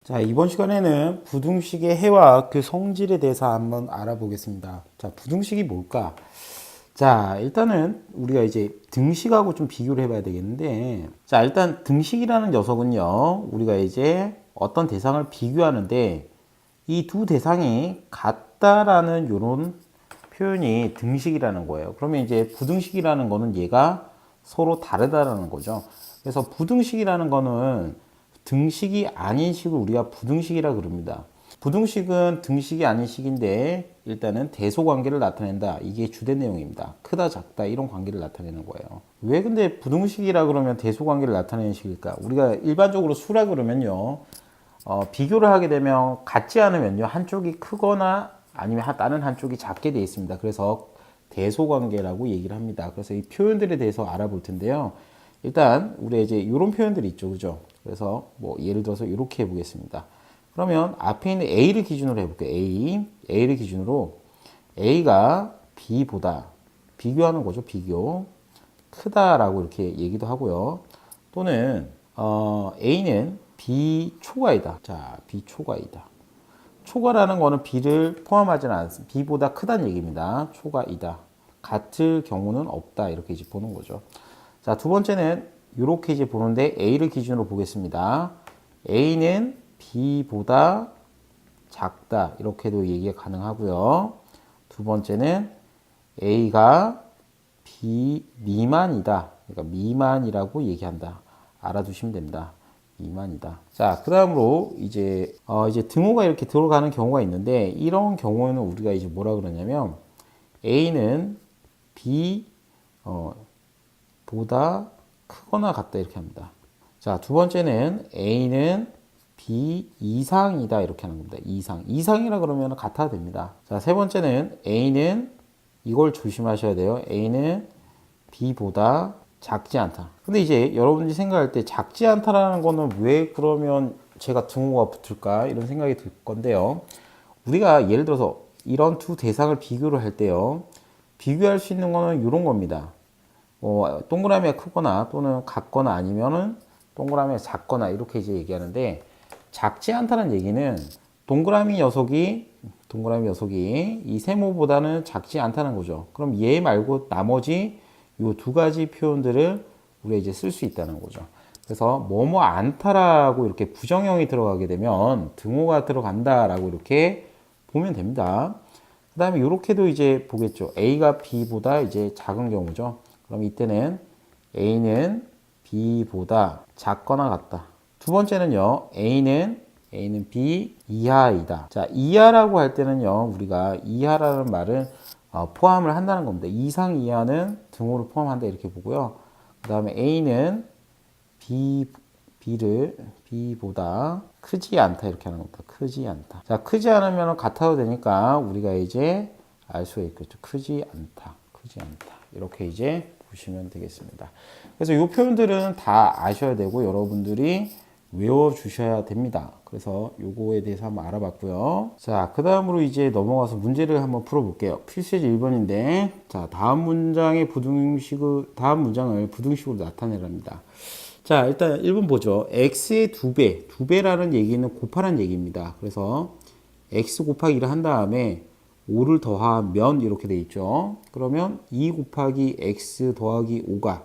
자, 이번 시간에는 부등식의 해와 그 성질에 대해서 한번 알아보겠습니다. 자, 부등식이 뭘까? 자, 일단은 우리가 이제 등식하고 좀 비교를 해봐야 되겠는데, 자, 일단 등식이라는 녀석은요, 우리가 이제 어떤 대상을 비교하는데, 이 두 대상이 같다라는 이런 표현이 등식이라는 거예요. 그러면 이제 부등식이라는 거는 얘가 서로 다르다라는 거죠. 그래서 부등식이라는 거는 등식이 아닌 식을 우리가 부등식이라 그럽니다. 부등식은 등식이 아닌 식인데 일단은 대소 관계를 나타낸다. 이게 주된 내용입니다. 크다, 작다 이런 관계를 나타내는 거예요. 왜 근데 부등식이라 그러면 대소 관계를 나타내는 식일까? 우리가 일반적으로 수라 그러면요. 비교를 하게 되면 같지 않으면요. 한쪽이 크거나 아니면 다른 한쪽이 작게 되어 있습니다. 그래서 대소관계라고 얘기를 합니다. 그래서 이 표현들에 대해서 알아볼 텐데요. 일단 우리 이제 이런 표현들이 있죠. 그죠? 그래서 뭐 예를 들어서 이렇게 해보겠습니다. 그러면 앞에 있는 A를 기준으로 해볼게요. A를 기준으로 A가 B보다 비교하는 거죠. 비교. 크다라고 이렇게 얘기도 하고요. 또는 A는 B 초과이다. 자, B 초과이다. 초과라는 거는 B를 포함하지는 않습니다. B보다 크다는 얘기입니다. 초과이다. 같을 경우는 없다. 이렇게 이제 보는 거죠. 자, 두 번째는 이렇게 이제 보는데 A를 기준으로 보겠습니다. A는 B보다 작다. 이렇게도 얘기가 가능하고요. 두 번째는 A가 B 미만이다. 그러니까 미만이라고 얘기한다. 알아두시면 됩니다. 미만이다. 자, 그 다음으로 이제 등호가 이렇게 들어가는 경우가 있는데 이런 경우는 우리가 이제 뭐라 그러냐면 A는 B 보다 크거나 같다 이렇게 합니다. 자, 두 번째는 A는 B 이상이다 이렇게 하는 겁니다. 이상이라 그러면 같아도 됩니다. 자, 세 번째는 A는 이걸 조심하셔야 돼요. A는 B보다 작지 않다. 근데 이제 여러분들이 생각할 때 작지 않다라는 거는 왜 그러면 제가 등호가 붙을까? 이런 생각이 들 건데요. 우리가 예를 들어서 이런 두 대상을 비교를 할 때요. 비교할 수 있는 거는 이런 겁니다. 동그라미가 크거나 또는 같거나 아니면은 동그라미가 작거나 이렇게 이제 얘기하는데 작지 않다는 얘기는 동그라미 녀석이 이 세모보다는 작지 않다는 거죠. 그럼 얘 말고 나머지 이 두 가지 표현들을 우리가 이제 쓸 수 있다는 거죠. 그래서 뭐뭐 않다라고 이렇게 부정형이 들어가게 되면 등호가 들어간다라고 이렇게 보면 됩니다. 그 다음에 이렇게도 이제 보겠죠. A가 B보다 이제 작은 경우죠. 그럼 이때는 A는 B보다 작거나 같다. 두 번째는요. A는 B 이하이다. 자, 이하라고 할 때는요. 우리가 이하라는 말은 포함을 한다는 겁니다. 이상 이하는 등호를 포함한다 이렇게 보고요. 그 다음에 A는 B보다 크지 않다 이렇게 하는 겁니다. 크지 않다. 자, 크지 않으면 같아도 되니까 우리가 이제 알 수가 있겠죠. 크지 않다. 이렇게 이제 보시면 되겠습니다. 그래서 이 표현들은 다 아셔야 되고 여러분들이 외워주셔야 됩니다. 그래서 요거에 대해서 한번 알아봤고요. 자, 그 다음으로 이제 넘어가서 문제를 한번 풀어볼게요. 필수예제 1번인데, 자, 다음 문장을 부등식으로 나타내랍니다. 자, 일단 1번 보죠. x의 2배, 2배라는 얘기는 곱하라는 얘기입니다. 그래서 x 곱하기 1을 한 다음에 5를 더하면 이렇게 돼 있죠. 그러면 2 곱하기 x 더하기 5가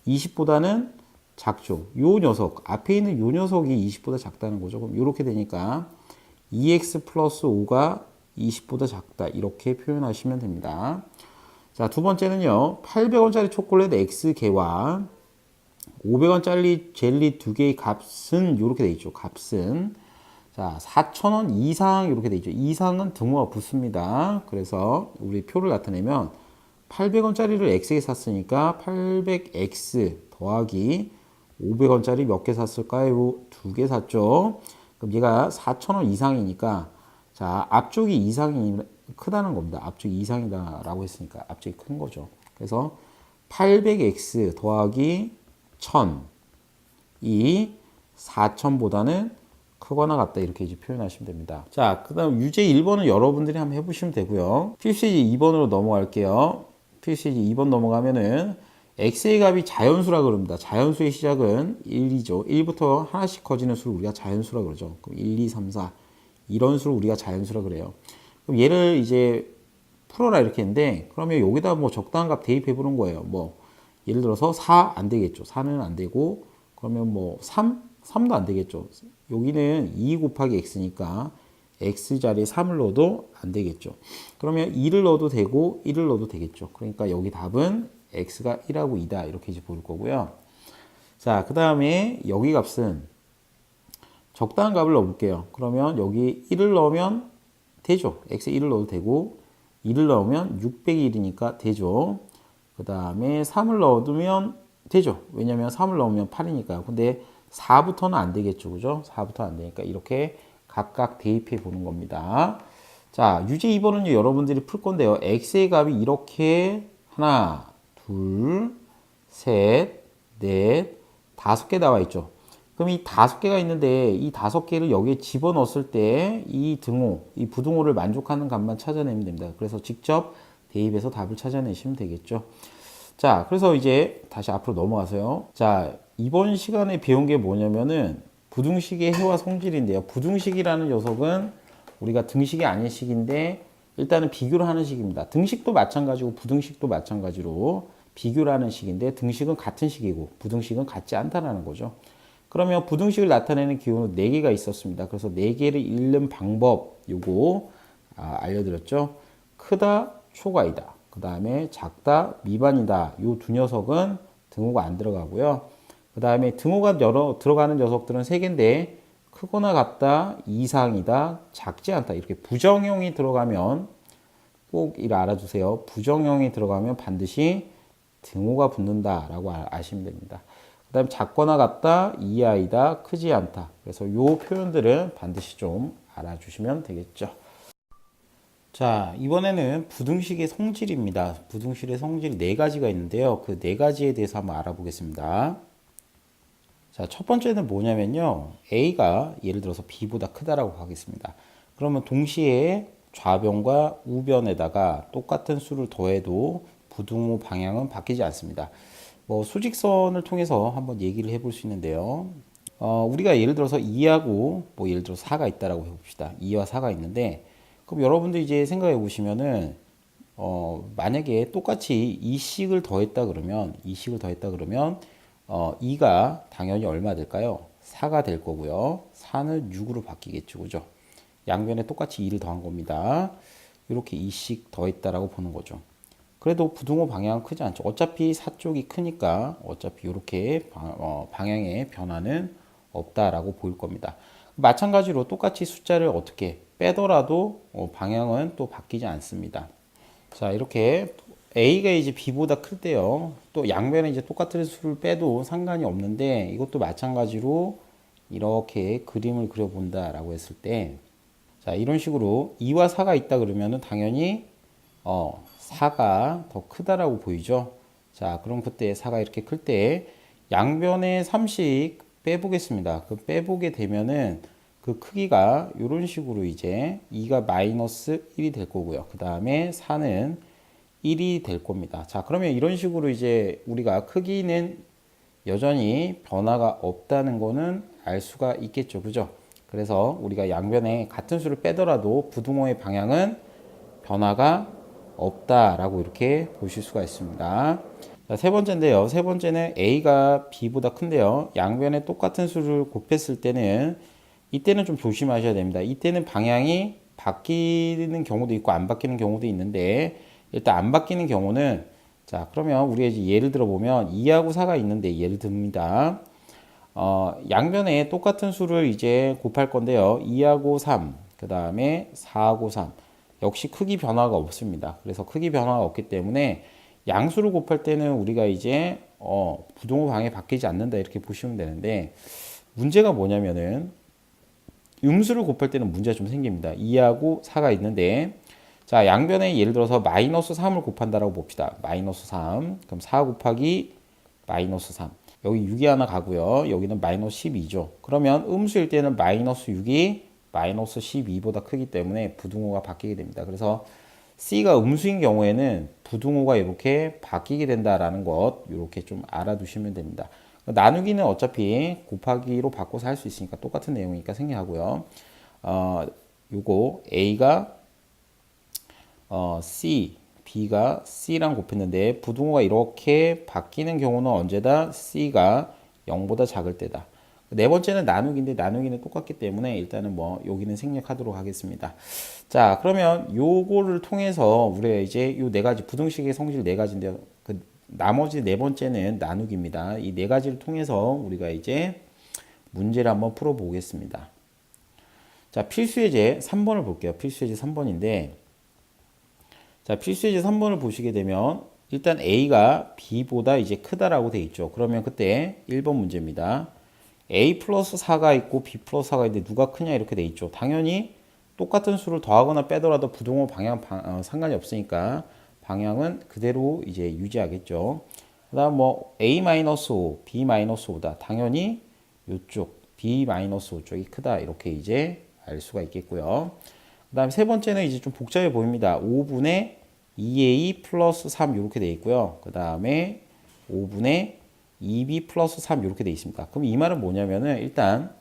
20보다는 작죠. 요 녀석, 앞에 있는 요 녀석이 20보다 작다는 거죠. 그럼 이렇게 되니까 2x 플러스 5가 20보다 작다. 이렇게 표현하시면 됩니다. 자, 두 번째는요. 800원짜리 초콜릿 X개와 500원짜리 젤리 두 개의 값은 이렇게 돼 있죠. 값은. 자, 4,000원 이상 이렇게 돼 있죠. 이상은 등호가 붙습니다. 그래서 우리 표를 나타내면 800원짜리를 X에 샀으니까 800X 더하기 500원짜리 몇 개 샀을까요? 두 개 샀죠. 그럼 얘가 4,000원 이상이니까 자, 앞쪽이 이상이 크다는 겁니다. 앞쪽이 이상이다라고 했으니까 앞쪽이 큰 거죠. 그래서 800x 더하기 1000이 4,000보다는 크거나 같다 이렇게 이제 표현하시면 됩니다. 자, 그 다음 유제 1번은 여러분들이 한번 해보시면 되고요. 필수예제 2번으로 넘어갈게요. 필수예제 2번 넘어가면은 x의 값이 자연수라 그럽니다. 자연수의 시작은 1이죠. 1부터 하나씩 커지는 수를 우리가 자연수라 그러죠. 그럼 1, 2, 3, 4 이런 수를 우리가 자연수라 그래요. 그럼 얘를 이제 풀어라 이렇게 했는데 그러면 여기다 뭐 적당한 값 대입해 보는 거예요. 뭐 예를 들어서 4 안 되겠죠. 4는 안 되고 그러면 뭐 3도 안 되겠죠. 여기는 2 곱하기 x니까 x 자리에 3을 넣어도 안 되겠죠. 그러면 2를 넣어도 되고 1을 넣어도 되겠죠. 그러니까 여기 답은 x가 1하고 2다 이렇게 이제 볼 거고요. 자, 그 다음에 여기 값은 적당한 값을 넣어볼게요. 그러면 여기 1을 넣으면 되죠. x에 1을 넣어도 되고 2를 넣으면 6 0 1이니까 되죠. 그 다음에 3을 넣어두면 되죠. 왜냐면 3을 넣으면 8이니까요. 근데 4부터는 안 되겠죠. 그죠? 4부터 안 되니까 이렇게 각각 대입해 보는 겁니다. 자, 유제 2번은 여러분들이 풀 건데요. x의 값이 이렇게 하나, 둘, 셋, 넷, 5개 나와 있죠. 그럼 이 5개가 있는데 이 5개를 여기에 집어넣었을 때 이 등호, 이 부등호를 만족하는 값만 찾아내면 됩니다. 그래서 직접 대입해서 답을 찾아내시면 되겠죠. 자, 그래서 이제 다시 앞으로 넘어가서요. 자, 이번 시간에 배운 게 뭐냐면은 부등식의 해와 성질인데요. 부등식이라는 녀석은 우리가 등식이 아닌 식인데 일단은 비교를 하는 식입니다. 등식도 마찬가지고 부등식도 마찬가지로 비교를 하는 식인데 등식은 같은 식이고 부등식은 같지 않다라는 거죠. 그러면 부등식을 나타내는 기호는 4개가 있었습니다. 그래서 4개를 읽는 방법 요거 알려드렸죠. 크다, 초과이다. 그 다음에 작다, 미반이다. 요 두 녀석은 등호가 안 들어가고요. 그 다음에 등호가 들어가는 녀석들은 3개인데 크거나 같다, 이상이다, 작지 않다. 이렇게 부정형이 들어가면 꼭 이를 알아주세요. 부정형이 들어가면 반드시 등호가 붙는다라고 아시면 됩니다. 그 다음에 작거나 같다, 이하이다, 크지 않다. 그래서 이 표현들은 반드시 좀 알아주시면 되겠죠. 자, 이번에는 부등식의 성질입니다. 부등식의 성질이 4가지가 있는데요. 그 4가지에 대해서 한번 알아보겠습니다. 자, 첫 번째는 뭐냐면요. A가 예를 들어서 B보다 크다라고 하겠습니다. 그러면 동시에 좌변과 우변에다가 똑같은 수를 더해도 부등호 방향은 바뀌지 않습니다. 뭐 수직선을 통해서 한번 얘기를 해볼 수 있는데요. 우리가 예를 들어서 2하고 뭐 예를 들어서 4가 있다라고 해봅시다. 2와 4가 있는데 그럼 여러분들 이제 생각해 보시면은 만약에 똑같이 이 식을 더했다 그러면 2가 당연히 얼마 될까요? 4가 될 거고요. 4는 6으로 바뀌겠죠. 그죠? 양변에 똑같이 2를 더한 겁니다. 이렇게 2씩 더했다라고 보는 거죠. 그래도 부등호 방향은 크지 않죠. 어차피 4쪽이 크니까 어차피 이렇게 방향의 변화는 없다라고 보일 겁니다. 마찬가지로 똑같이 숫자를 어떻게 빼더라도 방향은 또 바뀌지 않습니다. 자, 이렇게 A가 이제 B보다 클 때요. 또 양변에 이제 똑같은 수를 빼도 상관이 없는데 이것도 마찬가지로 이렇게 그림을 그려본다라고 했을 때 자, 이런 식으로 2와 4가 있다 그러면은 당연히 4가 더 크다라고 보이죠. 자, 그럼 그때 4가 이렇게 클 때 양변에 3씩 빼보겠습니다. 그 빼보게 되면은 그 크기가 이런 식으로 이제 2가 마이너스 1이 될 거고요. 그 다음에 4는 1이 될 겁니다. 자, 그러면 이런 식으로 이제 우리가 크기는 여전히 변화가 없다는 거는 알 수가 있겠죠. 그죠? 그래서 우리가 양변에 같은 수를 빼더라도 부등호의 방향은 변화가 없다라고 이렇게 보실 수가 있습니다. 자, 세 번째인데요. 세 번째는 A가 B보다 큰데요. 양변에 똑같은 수를 곱했을 때는 이때는 좀 조심하셔야 됩니다. 이때는 방향이 바뀌는 경우도 있고 안 바뀌는 경우도 있는데 일단 안 바뀌는 경우는 자, 그러면 우리가 이제 예를 들어 보면 2하고 4가 있는데 예를 듭니다. 양변에 똑같은 수를 이제 곱할 건데요. 2하고 3, 그 다음에 4하고 3. 역시 크기 변화가 없습니다. 그래서 크기 변화가 없기 때문에 양수를 곱할 때는 우리가 이제 부등호 방향이 바뀌지 않는다 이렇게 보시면 되는데 문제가 뭐냐면은 음수를 곱할 때는 문제가 좀 생깁니다. 2하고 4가 있는데 자, 양변에 예를 들어서 마이너스 3을 곱한다라고 봅시다. 마이너스 3. 그럼 4 곱하기 마이너스 3. 여기 6이 하나 가고요. 여기는 마이너스 12죠. 그러면 음수일 때는 마이너스 6이 마이너스 12보다 크기 때문에 부등호가 바뀌게 됩니다. 그래서 C가 음수인 경우에는 부등호가 이렇게 바뀌게 된다라는 것 이렇게 좀 알아두시면 됩니다. 나누기는 어차피 곱하기로 바꿔서 할 수 있으니까 똑같은 내용이니까 생략하고요. 요거 A가 C, B가 C랑 곱했는데 부등호가 이렇게 바뀌는 경우는 언제다? C가 0보다 작을 때다. 네 번째는 나누기인데 나누기는 똑같기 때문에 일단은 뭐 여기는 생략하도록 하겠습니다. 자, 그러면 요거를 통해서 우리가 이제 요 네 가지 부등식의 성질 네 가지인데요. 그 나머지 네 번째는 나누기입니다. 이 네 가지를 통해서 우리가 이제 문제를 한번 풀어 보겠습니다. 자, 필수예제 3번을 볼게요. 필수예제 3번인데 자, 필수예제 3번을 보시게 되면 일단 A가 B보다 이제 크다라고 돼 있죠. 그러면 그때 1번 문제입니다. A 플러스 4가 있고 B 플러스 4가 있는데 누가 크냐 이렇게 돼 있죠. 당연히 똑같은 수를 더하거나 빼더라도 부등호 방향 상관이 없으니까 방향은 그대로 이제 유지하겠죠. 그다음 뭐 A-5, B-5보다 당연히 이쪽 B-5 쪽이 크다 이렇게 이제 알 수가 있겠고요. 그다음 세 번째는 이제 좀 복잡해 보입니다. 5분의 2A 플러스 3 이렇게 돼 있고요. 그 다음에 5분의 2B 플러스 3 이렇게 돼 있습니다. 그럼 이 말은 뭐냐면은 일단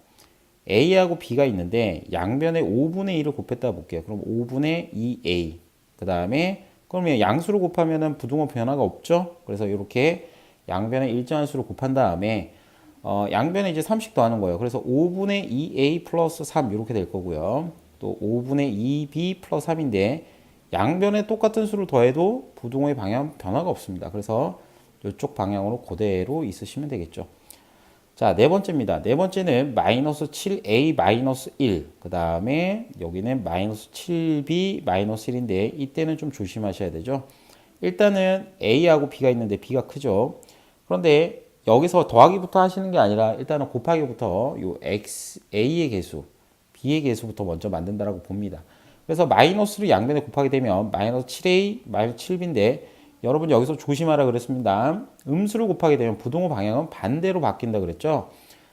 A하고 B가 있는데 양변에 5분의 2를 곱했다 볼게요. 그럼 5분의 2A 그 다음에 그러면 양수로 곱하면은 부등호 변화가 없죠. 그래서 이렇게 양변에 일정한 수를 곱한 다음에 양변에 이제 3씩 더하는 거예요. 그래서 5분의 2A 플러스 3 이렇게 될 거고요. 또 5분의 2B 플러스 3인데 양변에 똑같은 수를 더해도 부등호의 방향 변화가 없습니다. 그래서 이쪽 방향으로 그대로 있으시면 되겠죠. 자, 네 번째입니다. 네 번째는 마이너스 7A 마이너스 1. 그 다음에 여기는 마이너스 7B 마이너스 1인데 이때는 좀 조심하셔야 되죠. 일단은 A하고 B가 있는데 B가 크죠. 그런데 여기서 더하기부터 하시는 게 아니라 일단은 곱하기부터 요 X, A의 개수, B의 개수부터 먼저 만든다라고 봅니다. 그래서 마이너스를 양변에 곱하게 되면 마이너스 7A 마이너스 7B인데 여러분 여기서 조심하라 그랬습니다. 음수를 곱하게 되면 부등호 방향은 반대로 바뀐다 그랬죠.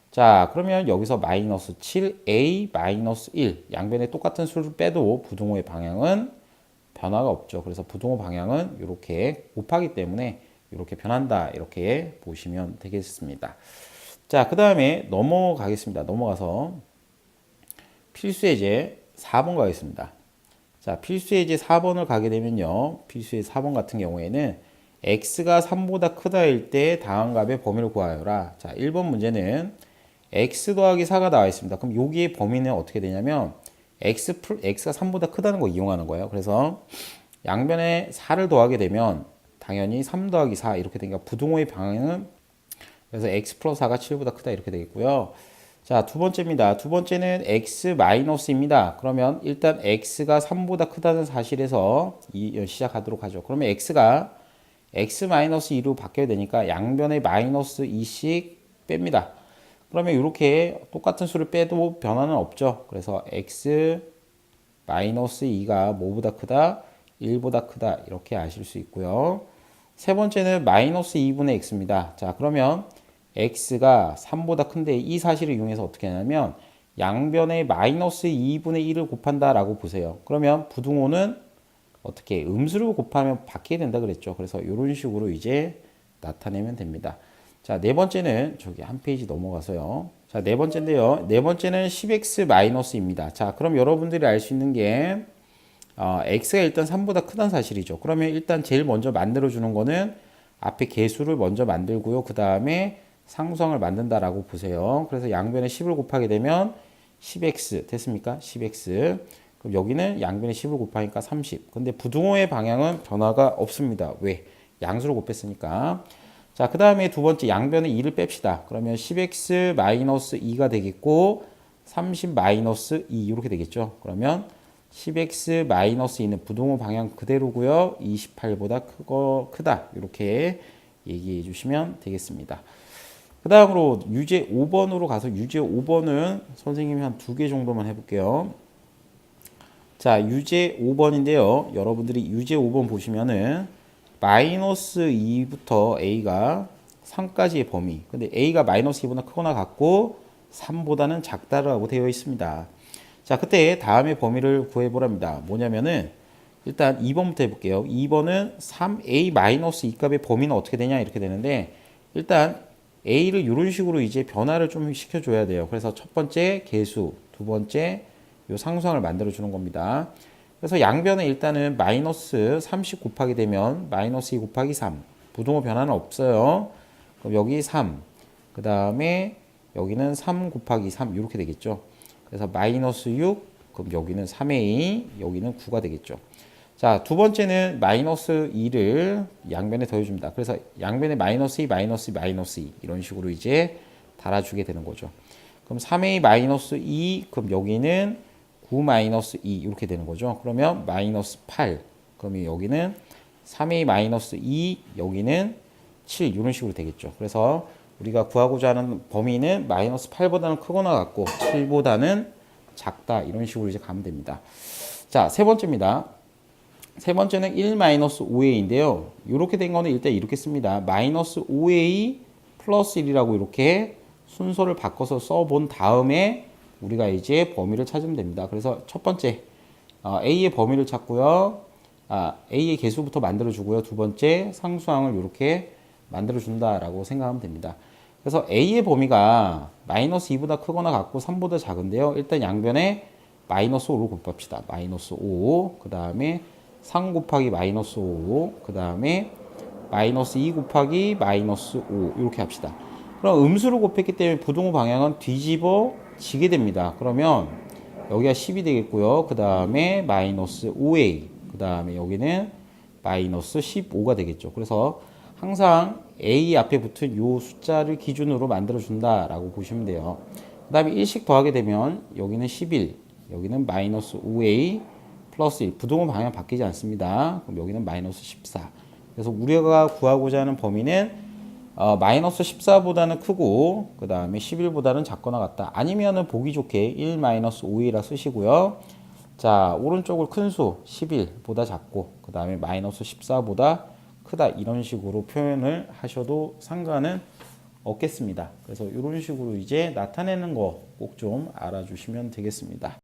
자, 그러면 여기서 마이너스 7A 마이너스 1 양변에 똑같은 수를 빼도 부등호의 방향은 변화가 없죠. 그래서 부등호 방향은 이렇게 곱하기 때문에 이렇게 변한다 이렇게 보시면 되겠습니다. 자, 그 다음에 넘어가겠습니다. 넘어가서 필수예제 4번 가겠습니다. 자, 필수예제 4번을 가게 되면요. 필수예제 4번 같은 경우에는 x가 3보다 크다일 때 다음 값의 범위를 구하여라. 자, 1번 문제는 x 더하기 4가 나와 있습니다. 그럼 여기의 범위는 어떻게 되냐면 x가 3보다 크다는 거 이용하는 거예요. 그래서 양변에 4를 더하게 되면 당연히 3 더하기 4 이렇게 되니까 부등호의 방향은 그래서 x 플러스 4가 7보다 크다 이렇게 되겠고요. 자, 두 번째입니다. 두 번째는 x 마이너스입니다. 그러면 일단 x가 3보다 크다는 사실에서 시작하도록 하죠. 그러면 x가 x 마이너스 2로 바뀌어야 되니까 양변에 마이너스 2씩 뺍니다. 그러면 이렇게 똑같은 수를 빼도 변화는 없죠. 그래서 x 마이너스 2가 뭐보다 크다? 1보다 크다. 이렇게 아실 수 있고요. 세 번째는 마이너스 2분의 x입니다. 자, 그러면 x가 3보다 큰데 이 사실을 이용해서 어떻게 하냐면 양변에 마이너스 2분의 1을 곱한다 라고 보세요. 그러면 부등호는 어떻게 음수를 곱하면 바뀌게 된다 그랬죠. 그래서 이런 식으로 이제 나타내면 됩니다. 자, 네 번째는 저기 한 페이지 넘어가서요. 자, 네 번째인데요. 네 번째는 10x 마이너스입니다. 자, 그럼 여러분들이 알 수 있는 게 x가 일단 3보다 크다는 사실이죠. 그러면 일단 제일 먼저 만들어주는 거는 앞에 개수를 먼저 만들고요. 그 다음에 상수항을 만든다라고 보세요. 그래서 양변에 10을 곱하게 되면 10x 됐습니까? 10x. 그럼 여기는 양변에 10을 곱하니까 30. 근데 부등호의 방향은 변화가 없습니다. 왜? 양수로 곱했으니까. 자, 그 다음에 두 번째 양변에 2를 뺍시다. 그러면 10x 마이너스 2가 되겠고 30 마이너스 2 이렇게 되겠죠. 그러면 10x 마이너스 2는 부등호 방향 그대로고요. 28보다 크다. 이렇게 얘기해 주시면 되겠습니다. 그 다음으로 유제 5번으로 가서 유제 5번은 선생님이 한 2개 정도만 해볼게요. 자, 유제 5번인데요. 여러분들이 유제 5번 보시면은 마이너스 2부터 a가 3까지의 범위. 근데 a가 마이너스 2보다 크거나 같고 3보다는 작다라고 되어 있습니다. 자, 그때 다음의 범위를 구해보랍니다. 뭐냐면은 일단 2번부터 해볼게요. 2번은 3a-2 이 값의 범위는 어떻게 되냐 이렇게 되는데 일단 a를 이런 식으로 이제 변화를 좀 시켜줘야 돼요. 그래서 첫 번째 계수, 두 번째 요 상수항을 만들어 주는 겁니다. 그래서 양변에 일단은 마이너스 30 곱하게 되면 마이너스 2 곱하기 3 부등호 변화는 없어요. 그럼 여기 3, 그 다음에 여기는 3 곱하기 3 이렇게 되겠죠. 그래서 마이너스 6, 그럼 여기는 3a, 여기는 9가 되겠죠. 자, 두 번째는 마이너스 2를 양변에 더해줍니다. 그래서 양변에 마이너스 2, 마이너스 2, 마이너스 2 이런 식으로 이제 달아주게 되는 거죠. 그럼 3a 마이너스 2, 그럼 여기는 9 마이너스 2 이렇게 되는 거죠. 그러면 마이너스 8, 그러면 여기는 3a 마이너스 2, 여기는 7 이런 식으로 되겠죠. 그래서 우리가 구하고자 하는 범위는 마이너스 8보다는 크거나 같고 7보다는 작다 이런 식으로 이제 가면 됩니다. 자, 세 번째입니다. 세 번째는 1-5a인데요. 이렇게 된 거는 일단 이렇게 씁니다. 마이너스 5a 플러스 1이라고 이렇게 순서를 바꿔서 써본 다음에 우리가 이제 범위를 찾으면 됩니다. 그래서 첫 번째 a의 범위를 찾고요. a의 개수부터 만들어주고요. 두 번째 상수항을 이렇게 만들어준다라고 생각하면 됩니다. 그래서 a의 범위가 마이너스 2보다 크거나 같고 3보다 작은데요. 일단 양변에 마이너스 5로 곱합시다. 마이너스 5, 그 다음에 3 곱하기 마이너스 5, 그 다음에 마이너스 2 곱하기 마이너스 5 이렇게 합시다. 그럼 음수를 곱했기 때문에 부등호 방향은 뒤집어 지게 됩니다. 그러면 여기가 10이 되겠고요. 그 다음에 마이너스 5a, 그 다음에 여기는 마이너스 15가 되겠죠. 그래서 항상 a 앞에 붙은 요 숫자를 기준으로 만들어 준다라고 보시면 돼요. 그 다음에 1씩 더하게 되면 여기는 11, 여기는 마이너스 5a 플러스 1, 부등호 방향 바뀌지 않습니다. 그럼 여기는 마이너스 14. 그래서 우리가 구하고자 하는 범위는 마이너스 14보다는 크고 그 다음에 11보다는 작거나 같다. 아니면은 보기 좋게 1-5a라 쓰시고요. 자, 오른쪽을 큰 수 11보다 작고 그 다음에 마이너스 14보다 크다 이런 식으로 표현을 하셔도 상관은 없겠습니다. 그래서 이런 식으로 이제 나타내는 거 꼭 좀 알아주시면 되겠습니다.